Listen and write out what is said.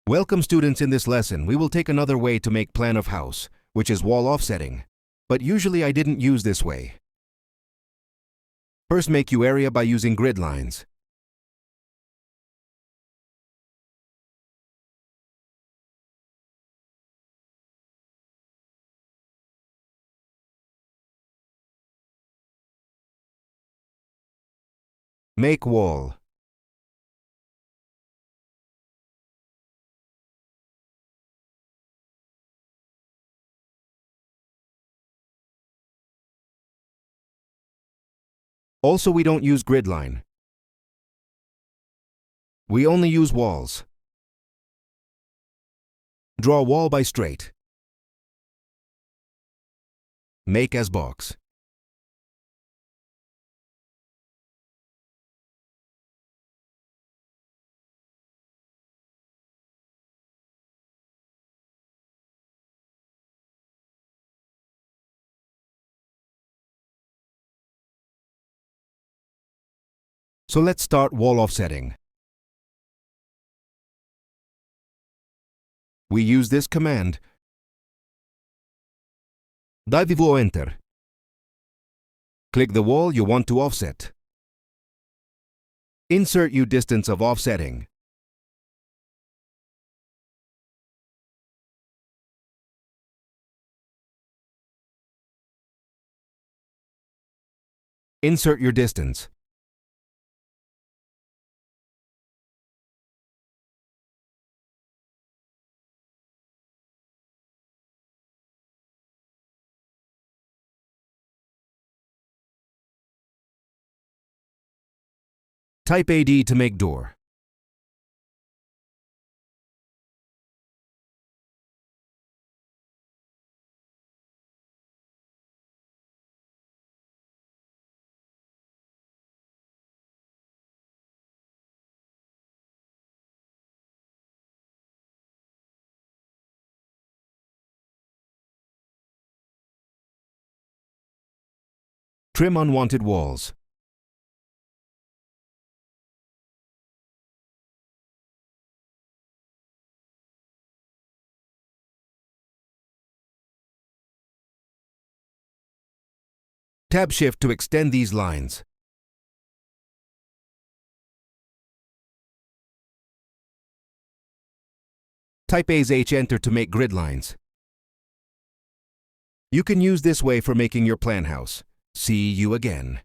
Welcome students, in this lesson we will take another way to make plan of house, which is wall offsetting. But usually I didn't use this way. First, make YQArch by using grid lines. Make wall. Also, we don't use grid line. We only use walls. Draw wall by straight. Make as box. So let's start wall offsetting. We use this command. Enter. Click the wall you want to offset. Insert distance of offsetting. Insert your distance. Type AD to make door. Trim unwanted walls. Tab Shift to extend these lines. Type AH Enter to make grid lines. You can use this way for making your plan house. See you again.